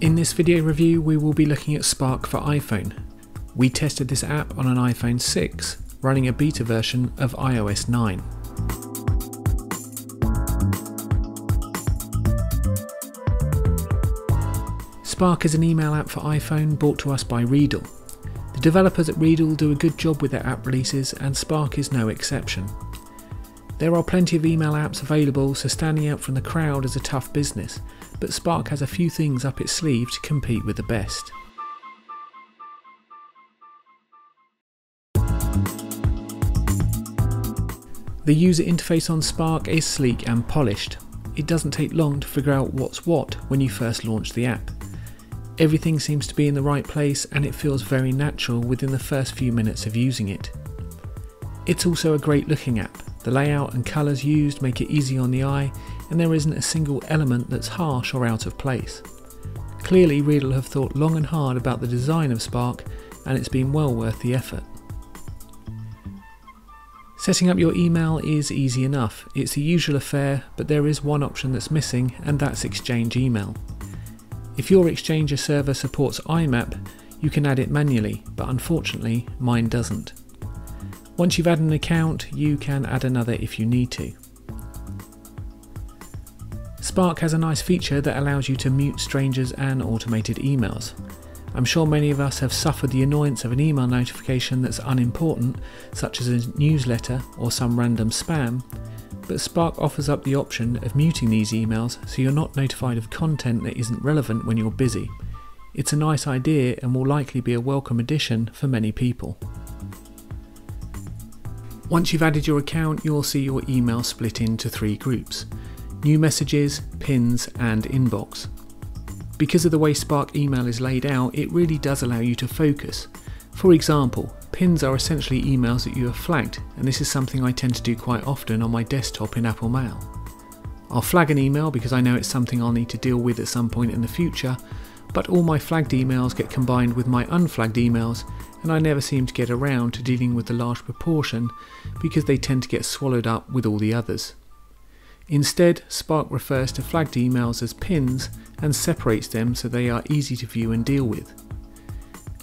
In this video review, we will be looking at Spark for iPhone. We tested this app on an iPhone 6, running a beta version of iOS 9. Spark is an email app for iPhone brought to us by Readle. The developers at Readle do a good job with their app releases, and Spark is no exception. There are plenty of email apps available, so standing out from the crowd is a tough business, but Spark has a few things up its sleeve to compete with the best. The user interface on Spark is sleek and polished. It doesn't take long to figure out what's what when you first launch the app. Everything seems to be in the right place, and it feels very natural within the first few minutes of using it. It's also a great looking app. The layout and colours used make it easy on the eye, and there isn't a single element that's harsh or out of place. Clearly, Readle have thought long and hard about the design of Spark, and it's been well worth the effort. Setting up your email is easy enough. It's the usual affair, but there is one option that's missing, and that's Exchange Email. If your Exchanger server supports IMAP, you can add it manually, but unfortunately, mine doesn't. Once you've added an account, you can add another if you need to. Spark has a nice feature that allows you to mute strangers and automated emails. I'm sure many of us have suffered the annoyance of an email notification that's unimportant, such as a newsletter or some random spam, but Spark offers up the option of muting these emails so you're not notified of content that isn't relevant when you're busy. It's a nice idea and will likely be a welcome addition for many people. Once you've added your account, you'll see your email split into 3 groups: new messages, pins, and inbox. Because of the way Spark email is laid out, it really does allow you to focus. For example, pins are essentially emails that you have flagged, and this is something I tend to do quite often on my desktop in Apple Mail. I'll flag an email because I know it's something I'll need to deal with at some point in the future, but all my flagged emails get combined with my unflagged emails, and I never seem to get around to dealing with the large proportion because they tend to get swallowed up with all the others. Instead, Spark refers to flagged emails as pins and separates them so they are easy to view and deal with.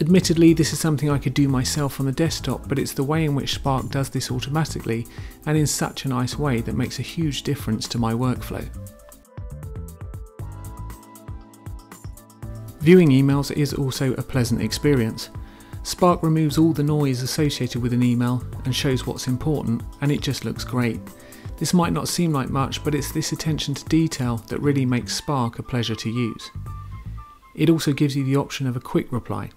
Admittedly, this is something I could do myself on the desktop, but it's the way in which Spark does this automatically and in such a nice way that makes a huge difference to my workflow. Viewing emails is also a pleasant experience. Spark removes all the noise associated with an email and shows what's important, and it just looks great. This might not seem like much, but it's this attention to detail that really makes Spark a pleasure to use. It also gives you the option of a quick reply.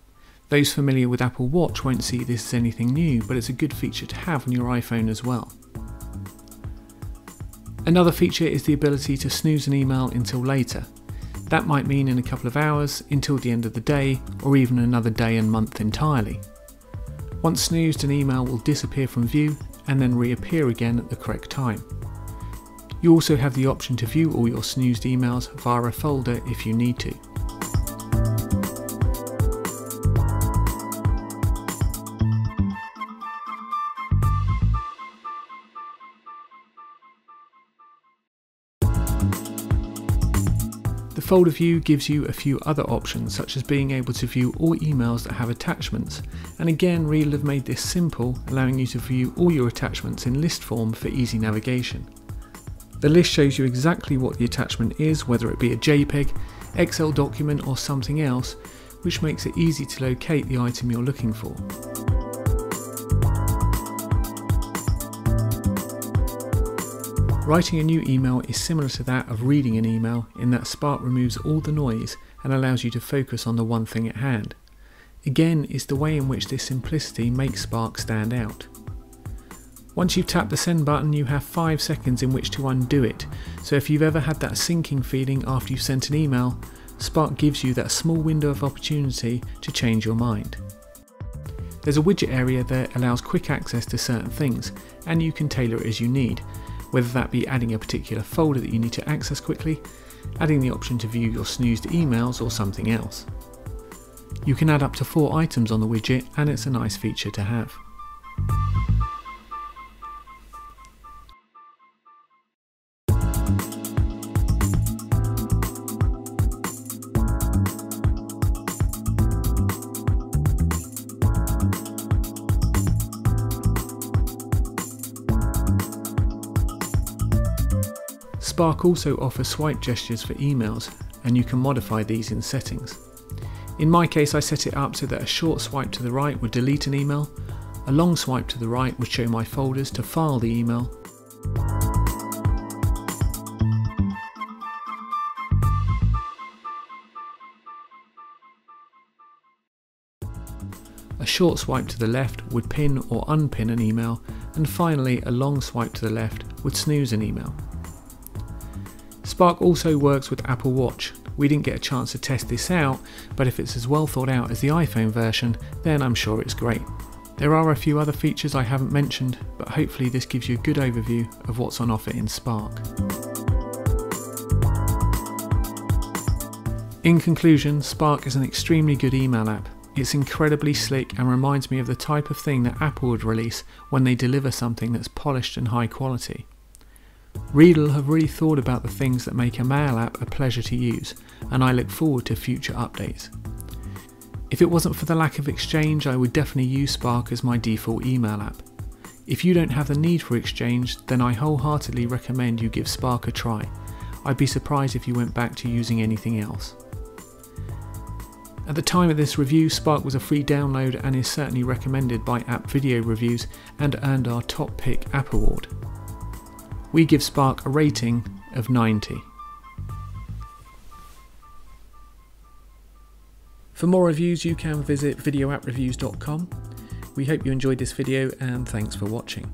Those familiar with Apple Watch won't see this as anything new, but it's a good feature to have on your iPhone as well. Another feature is the ability to snooze an email until later. That might mean in a couple of hours, until the end of the day, or even another day and month entirely. Once snoozed, an email will disappear from view and then reappear again at the correct time. You also have the option to view all your snoozed emails via a folder if you need to. The folder view gives you a few other options, such as being able to view all emails that have attachments, and again Readle have made this simple, allowing you to view all your attachments in list form for easy navigation. The list shows you exactly what the attachment is, whether it be a JPEG, Excel document or something else, which makes it easy to locate the item you're looking for. Writing a new email is similar to that of reading an email in that Spark removes all the noise and allows you to focus on the one thing at hand. Again, it's the way in which this simplicity makes Spark stand out. Once you've tapped the send button, you have 5 seconds in which to undo it, so if you've ever had that sinking feeling after you've sent an email, Spark gives you that small window of opportunity to change your mind. There's a widget area that allows quick access to certain things, and you can tailor it as you need, whether that be adding a particular folder that you need to access quickly, adding the option to view your snoozed emails, or something else. You can add up to 4 items on the widget, and it's a nice feature to have. Spark also offers swipe gestures for emails, and you can modify these in settings. In my case, I set it up so that a short swipe to the right would delete an email, a long swipe to the right would show my folders to file the email, a short swipe to the left would pin or unpin an email, and finally a long swipe to the left would snooze an email. Spark also works with Apple Watch. We didn't get a chance to test this out, but if it's as well thought out as the iPhone version, then I'm sure it's great. There are a few other features I haven't mentioned, but hopefully this gives you a good overview of what's on offer in Spark. In conclusion, Spark is an extremely good email app. It's incredibly slick and reminds me of the type of thing that Apple would release when they deliver something that's polished and high quality. Readle have really thought about the things that make a mail app a pleasure to use, and I look forward to future updates. If it wasn't for the lack of Exchange, I would definitely use Spark as my default email app. If you don't have the need for Exchange, then I wholeheartedly recommend you give Spark a try. I'd be surprised if you went back to using anything else. At the time of this review, Spark was a free download and is certainly recommended by App Video Reviews and earned our Top Pick App Award. We give Spark a rating of 90. For more reviews, you can visit videoappreviews.com. We hope you enjoyed this video and thanks for watching.